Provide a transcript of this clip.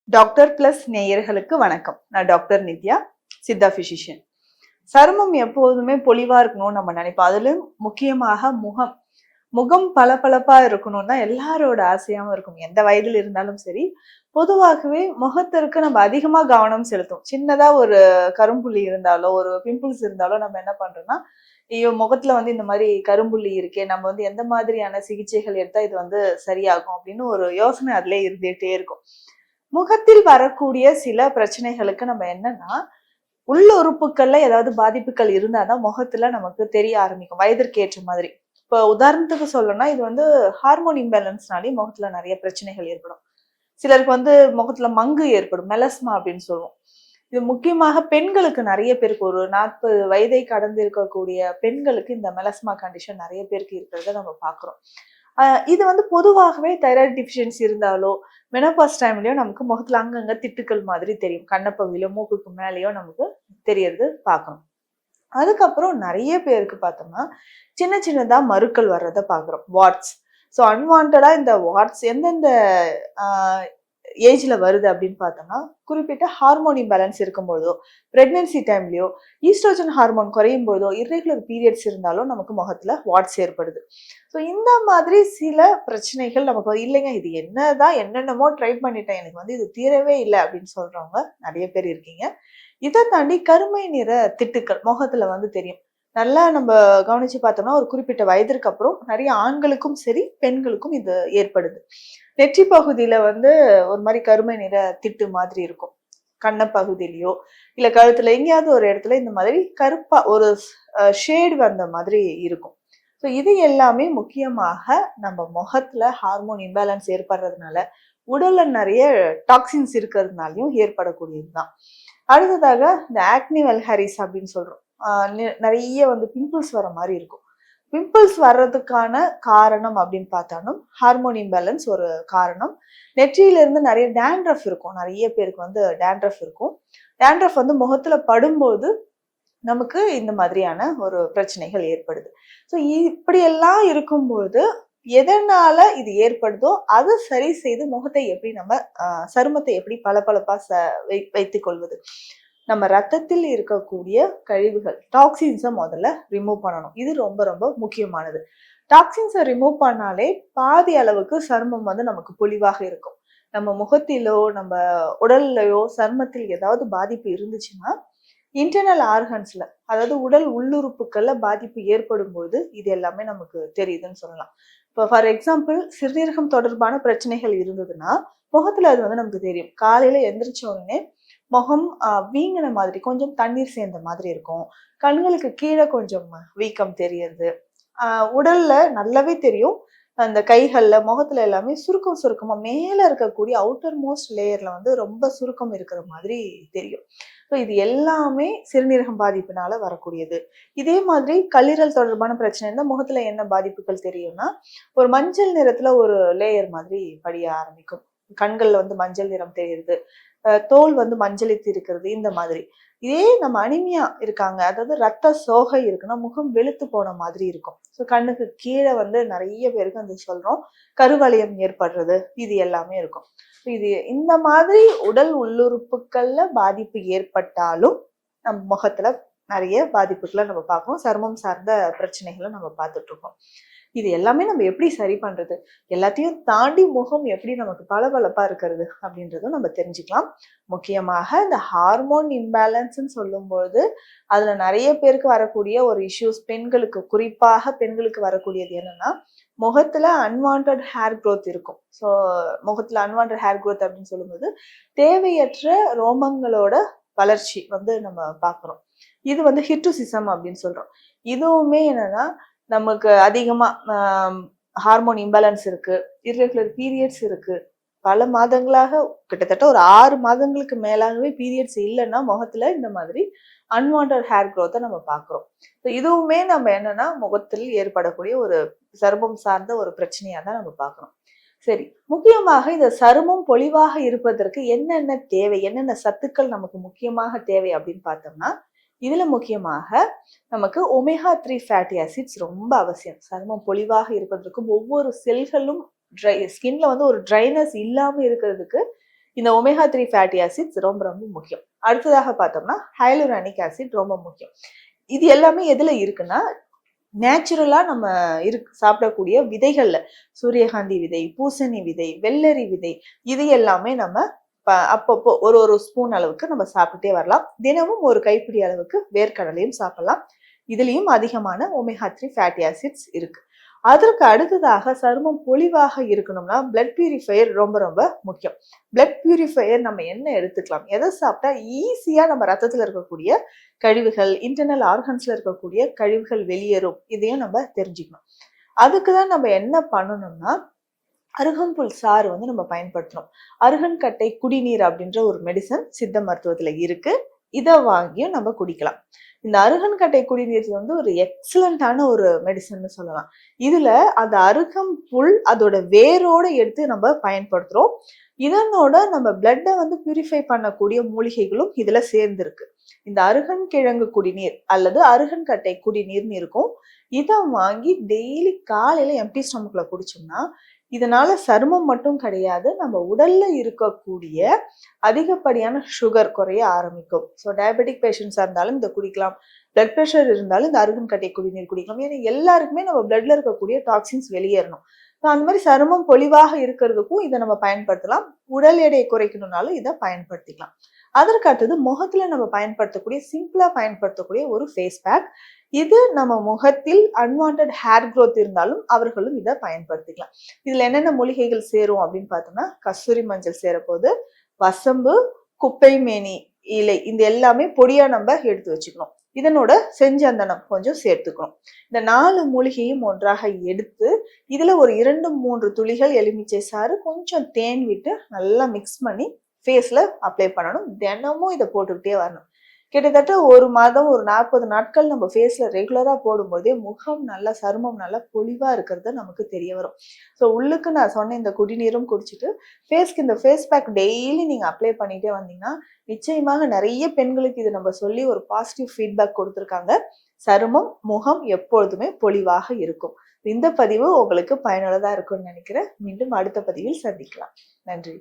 Doctor plus நேயர்களுக்கு வணக்கம். நான் டாக்டர் நித்யா, சித்தா பிசிஷியன். சருமம் எப்போதுமே பொலிவா இருக்கணும்னு நம்ம நினைப்போம். அதிலும் முக்கியமாக முகம். முகம் பளபளப்பா இருக்கணும்னு தான் எல்லாரோட ஆசையாவும் இருக்கும். எந்த வயதில் இருந்தாலும் சரி. பொதுவாகவே முகத்திற்கு நம்ம அதிகமா கவனம் செலுத்தும். சின்னதா ஒரு கரும்புள்ளி இருந்தாலோ, ஒரு பிம்பிள்ஸ் இருந்தாலோ நம்ம என்ன பண்றோம்னா, ஐயோ முகத்துல இந்த மாதிரி கரும்புள்ளி இருக்கே, நம்ம எந்த மாதிரியான சிகிச்சைகள் எடுத்தா இது சரியாகும் அப்படின்னு ஒரு யோசனை அதிலே இருந்துட்டே இருக்கும். முகத்தில் வரக்கூடிய சில பிரச்சனைகளுக்கு நம்ம என்னன்னா, உள்ள உறுப்புகள்ல ஏதாவது பாதிப்புகள் இருந்தாதான் முகத்துல நமக்கு தெரிய ஆரம்பிக்கும். வயதிற்கு ஏற்ற மாதிரி. இப்போ உதாரணத்துக்கு சொல்லணும்னா, இது ஹார்மோன் இம்பேலன்ஸ்னாலே முகத்துல நிறைய பிரச்சனைகள் ஏற்படும். சிலருக்கு முகத்துல மங்கு ஏற்படும். மெலஸ்மா அப்படின்னு சொல்லுவோம். இது முக்கியமாக பெண்களுக்கு நிறைய பேருக்கு ஒரு 40 வயதை கடந்து இருக்கக்கூடிய பெண்களுக்கு இந்த மெலஸ்மா கண்டிஷன் நிறைய பேருக்கு இருக்கிறத நம்ம பார்க்கிறோம். இது பொதுவாகவே தைராய்டு டிஃபிஷியன்சி இருந்தாலோ, மெனோபாஸ் டைம்லயோ நமக்கு முகத்துல அங்கங்க திட்டுக்கள் மாதிரி தெரியும். கண்ணப்பகுதியிலோ, மூக்குக்கு மேலேயோ நமக்கு தெரியறது பார்க்கணும். அதுக்கப்புறம் நிறைய பேருக்கு பார்த்தோம்னா, சின்ன சின்னதா மருக்கள் வர்றத பார்க்குறோம். வாட்ஸ். ஸோ அன்வான்டா இந்த வாட்ஸ் எந்தெந்த ஏஜ்ல வருது அப்படின்னு பார்த்தோம்னா, குறிப்பிட்ட ஹார்மோன் இம்பேலன்ஸ் இருக்கும்போதோ, பிரெக்னன்சி டைம்லயோ, ஈஸ்ட்ரோஜன் ஹார்மோன் குறையும் போதோ, இர்ரெகுலர் பீரியட்ஸ் இருந்தாலும் நமக்கு முகத்துல வாட்ஸ் ஏற்படுது. ஸோ இந்த மாதிரி சில பிரச்சனைகள் நமக்கு இல்லைங்க, இது என்னதான் என்னென்னமோ ட்ரை பண்ணிட்டேன், எனக்கு இது தீரவே இல்லை அப்படின்னு சொல்றவங்க நிறைய பேர் இருக்கீங்க. இதை தாண்டி கருமை நிற திட்டுக்கள் முகத்துல தெரியும். நல்லா நம்ம கவனிச்சு பார்த்தோம்னா, ஒரு குறிப்பிட்ட வயதிற்கு அப்புறம் நிறைய ஆண்களுக்கும் சரி, பெண்களுக்கும் இது ஏற்படுது. நெற்றி பகுதியில ஒரு மாதிரி கருமை நிற திட்டு மாதிரி இருக்கும். கண்ண பகுதியிலயோ இல்ல கழுத்துல எங்கேயாவது ஒரு இடத்துல இந்த மாதிரி கருப்பா ஒரு ஷேடு வந்த மாதிரி இருக்கும். ஸோ இது எல்லாமே முக்கியமாக நம்ம முகத்துல ஹார்மோன் இம்பேலன்ஸ் ஏற்படுறதுனால, உடல்ல நிறைய டாக்ஸின்ஸ் இருக்கிறதுனாலையும் ஏற்படக்கூடியதுதான். அடுத்ததாக இந்த ஆக்னி வல்ஹாரிஸ் அப்படின்னு சொல்றோம். நிறைய பிம்பிள்ஸ் வர மாதிரி இருக்கும். பிம்பிள்ஸ் வர்றதுக்கான காரணம் அப்படின்னு பார்த்தாலும் ஹார்மோன் இம்பேலன்ஸ் ஒரு காரணம். நெற்றியில இருந்து நிறைய டேண்ட்ரஃப் இருக்கும். நிறைய பேருக்கு டேண்ட்ரஃப் இருக்கும். டேண்ட்ரஃப் முகத்துல படும்போது நமக்கு இந்த மாதிரியான ஒரு பிரச்சனைகள் ஏற்படுது. ஸோ இப்படியெல்லாம் இருக்கும்போது எதனால இது ஏற்படுதோ அதை சரி செய்து முகத்தை எப்படி நம்ம சருமத்தை எப்படி பளபளப்பா வைத்துக் கொள்வது. நம்ம ரத்தத்தில் இருக்கக்கூடிய கழிவுகள் டாக்ஸின்ஸை முதல்ல ரிமூவ் பண்ணணும். இது ரொம்ப ரொம்ப முக்கியமானது. டாக்ஸின்ஸை ரிமூவ் பண்ணாலே பாதி அளவுக்கு சருமம் நமக்கு பொலிவாக இருக்கும். நம்ம முகத்திலோ நம்ம உடல்லையோ சருமத்தில் ஏதாவது பாதிப்பு இருந்துச்சுன்னா, இன்டர்னல் ஆர்கன்ஸ்ல அதாவது உடல் உள்ளுறுப்புகள்ல பாதிப்பு ஏற்படும் போது இது எல்லாமே நமக்கு தெரியுதுன்னு சொல்லலாம். இப்போ ஃபார் எக்ஸாம்பிள் சிறுநீரகம் தொடர்பான பிரச்சனைகள் இருந்ததுன்னா முகத்துல அது நமக்கு தெரியும். காலையில எந்திரிச்ச உடனே முகம் வீங்கின மாதிரி கொஞ்சம் தண்ணீர் சேர்ந்த மாதிரி இருக்கும். கண்களுக்கு கீழே கொஞ்சம் வீக்கம் தெரியறது. உடல்ல நல்லாவே தெரியும். அந்த கைகள்ல முகத்துல எல்லாமே சுருக்கம் சுருக்கமா மேல இருக்கக்கூடிய அவுட்டர் மோஸ்ட் லேயர்ல ரொம்ப சுருக்கம் இருக்கிற மாதிரி தெரியும். ஸோ இது எல்லாமே சிறுநீரகம் பாதிப்புனால வரக்கூடியது. இதே மாதிரி கல்லீரல் தொடர்பான பிரச்சனை இருந்தால் முகத்துல என்ன பாதிப்புகள் தெரியும்னா, ஒரு மஞ்சள் நிறத்துல ஒரு லேயர் மாதிரி படிய ஆரம்பிக்கும். கண்கள்ல மஞ்சள் நிறம் தெரியுது. தோல் மஞ்சளித்து இருக்கிறது. இந்த மாதிரி இதே நம்ம அனிமியா இருக்காங்க, அதாவது ரத்த சோகை இருக்குன்னா முகம் வெளுத்து போன மாதிரி இருக்கும். ஸோ கண்ணுக்கு கீழே நிறைய பேருக்கு சொல்றோம் கருவளையம் ஏற்படுறது, இது எல்லாமே இருக்கும். இது இந்த மாதிரி உடல் உள்ளுறுப்புகள்ல பாதிப்பு ஏற்பட்டாலும் நம்ம முகத்துல நிறைய பாதிப்புகளை நம்ம பார்க்கணும். சருமம் சார்ந்த பிரச்சனைகளை நம்ம பார்த்துட்டு இருக்கோம். இது எல்லாமே நம்ம எப்படி சரி பண்றது, எல்லாத்தையும் தாண்டி முகம் எப்படி நமக்கு பளபளப்பா இருக்கிறது அப்படின்றதும் நம்ம தெரிஞ்சுக்கலாம். முக்கியமாக இந்த ஹார்மோன் இம்பேலன்ஸ்ன்னு சொல்லும்போது அதுல நிறைய பேருக்கு வரக்கூடிய ஒரு இஷ்யூஸ், பெண்களுக்கு குறிப்பாக பெண்களுக்கு வரக்கூடியது என்னன்னா, முகத்துல அன்வான்ட் ஹேர் க்ரோத் இருக்கும். ஸோ முகத்துல அன்வான்ட் ஹேர் க்ரோத் அப்படின்னு சொல்லும்போது தேவையற்ற ரோமங்களோட வளர்ச்சி நம்ம பார்க்குறோம். இது ஹிர்சுட்டிசம் அப்படின்னு சொல்றோம். இதுவுமே என்னன்னா, நமக்கு அதிகமா ஹார்மோன் இம்பேலன்ஸ் இருக்கு, இர்ரெகுலர் பீரியட்ஸ் இருக்கு, பல மாதங்களாக கிட்டத்தட்ட ஒரு 6 மாதங்களுக்கு மேலாகவே பீரியட்ஸ் இல்லைன்னா முகத்துல இந்த மாதிரி அன்வான்ட் ஹேர் க்ரோத்தை நம்ம பார்க்குறோம். இதுவுமே நம்ம என்னன்னா முகத்தில் ஏற்படக்கூடிய ஒரு சருமம் சார்ந்த ஒரு பிரச்சனையா தான் நம்ம பார்க்கணும். சரி, முக்கியமாக இந்த சருமம் பொலிவாக இருப்பதற்கு என்னென்ன தேவை, என்னென்ன சத்துக்கள் நமக்கு முக்கியமாக தேவை அப்படின்னு பார்த்தோம்னா, இதுல முக்கியமாக நமக்கு ஒமேகா 3 ஃபேட்டி ஆசிட்ஸ் ரொம்ப அவசியம். சருமம் பொலிவாக இருப்பதற்கும் ஒவ்வொரு செல்களும் ஸ்கின்ல ஒரு ட்ரைனஸ் இல்லாம இருக்கிறதுக்கு இந்த ஒமேகா 3 ஃபேட்டி ஆசிட்ஸ் ரொம்ப ரொம்ப முக்கியம். அடுத்ததாக பார்த்தோம்னா ஹைலூரானிக் ஆசிட் ரொம்ப முக்கியம். இது எல்லாமே எதுல இருக்குன்னா நேச்சுரலா நம்ம சாப்பிடக்கூடிய விதைகள்ல சூரியகாந்தி விதை, பூசணி விதை, வெள்ளரி விதை, இது எல்லாமே நம்ம அப்பப்போ ஒரு ஒரு ஸ்பூன் அளவுக்கு நம்ம சாப்பிட்டுட்டே வரலாம். தினமும் ஒரு கைப்பிடி அளவுக்கு வேர்க்கடலையும் சாப்பிடலாம். இதுலயும் அதிகமான ஒமேகா 3 ஃபேட்டி ஆசிட்ஸ் இருக்கு. அதற்கு அடுத்ததாக சருமம் பொலிவாக இருக்கணும்னா பிளட் பியூரிஃபையர் ரொம்ப ரொம்ப முக்கியம். பிளட் பியூரிஃபையர் நம்ம என்ன எடுத்துக்கலாம், எதை சாப்பிட்டா ஈஸியா நம்ம ரத்தத்துல இருக்கக்கூடிய கழிவுகள், இன்டர்னல் ஆர்கன்ஸ்ல இருக்கக்கூடிய கழிவுகள் வெளியேறும், இதையும் நம்ம தெரிஞ்சுக்கணும். அதுக்குதான் நம்ம என்ன பண்ணணும்னா அருகம்புல் சாறு நம்ம பயன்படுத்தணும். அருகன்கட்டை குடிநீர் அப்படின்ற ஒரு மெடிசன் சித்த மருத்துவத்துல இருக்கு. இதை வாங்கியும் நம்ம குடிக்கலாம். இந்த அருகன்கட்டை குடிநீர் ஒரு எக்ஸலண்டான ஒரு மெடிசன் சொல்லலாம். இதுல அந்த அருகம்புல் அதோட வேரோட எடுத்து நம்ம பயன்படுத்துறோம். இதனோட நம்ம பிளட்டை பியூரிஃபை பண்ணக்கூடிய மூலிகைகளும் இதுல சேர்ந்திருக்கு. இந்த அருகன் கிழங்கு குடிநீர் அல்லது அருகன்கட்டை குடிநீர்னு இருக்கும். இதை வாங்கி டெய்லி காலையில எம்டி ஸ்டமக்ல குடிச்சோம்னா இதனால சருமம் மட்டும் கிடையாது, நம்ம உடல்ல இருக்கக்கூடிய அதிகப்படியான சுகர் குறைய ஆரம்பிக்கும். ஸோ டயபெட்டிக் பேஷண்ட்ஸா இருந்தாலும் இதை குடிக்கலாம். பிளட் ப்ரெஷர் இருந்தாலும் இந்த அருகன்கட்டை குடிநீர் குடிக்கலாம். ஏன்னா எல்லாருக்குமே நம்ம பிளட்ல இருக்கக்கூடிய டாக்ஸின்ஸ் வெளியேறணும். ஸோ அந்த மாதிரி சருமம் பொலிவாக இருக்கிறதுக்கும் இதை நம்ம பயன்படுத்தலாம். உடல் எடையை குறைக்கணும்னாலும் இதை பயன்படுத்திக்கலாம். அதற்கு அடுத்தது முகத்துல நம்ம பயன்படுத்தக்கூடிய சிம்பிளா பயன்படுத்தக்கூடிய ஒரு ஃபேஸ் பேக். இது நம்ம முகத்தில் அன்வான்ட் ஹேர் க்ரோத் இருந்தாலும் அவர்களும் இதை பயன்படுத்திக்கலாம். இதுல என்னென்ன மூலிகைகள் சேரும் அப்படின்னு பார்த்தோம்னா கஸ்தூரி மஞ்சள் சேரப்போது, வசம்பு, குப்பை மேனி இலை, இந்த எல்லாமே பொடியா நம்ம எடுத்து வச்சுக்கணும். இதனோட செஞ்சந்தனம் கொஞ்சம் சேர்த்துக்கணும். இந்த 4 மூலிகையும் ஒன்றாக எடுத்து இதுல ஒரு 2-3 துளிகள் எலுமிச்சை சாறு, கொஞ்சம் தேன் விட்டு நல்லா மிக்ஸ் பண்ணி ஃபேஸ்ல அப்ளை பண்ணணும். தினமும் இதை போட்டுக்கிட்டே வரணும். கிட்டத்தட்ட ஒரு மாதம் ஒரு 40 நாட்கள் நம்ம ஃபேஸ்ல ரெகுலரா போடும்போதே முகம் நல்லா, சருமம் நல்லா பொலிவா இருக்கிறது நமக்கு தெரிய வரும். ஸோ உள்ளுக்கு நான் சொன்ன இந்த குடிநீரும் குடிச்சிட்டு ஃபேஸ்க்கு இந்த ஃபேஸ் பேக் டெய்லி நீங்க அப்ளை பண்ணிட்டே வந்தீங்கன்னா நிச்சயமாக நிறைய பெண்களுக்கு இது நம்ம சொல்லி ஒரு பாசிட்டிவ் ஃபீட்பேக் கொடுத்துருக்காங்க. சருமம், முகம் எப்பொழுதுமே பொலிவாக இருக்கும். இந்த பதிவு உங்களுக்கு பயனுள்ளதா இருக்கும்னு நினைக்கிறேன். மீண்டும் அடுத்த பதிவில் சந்திக்கலாம். நன்றி.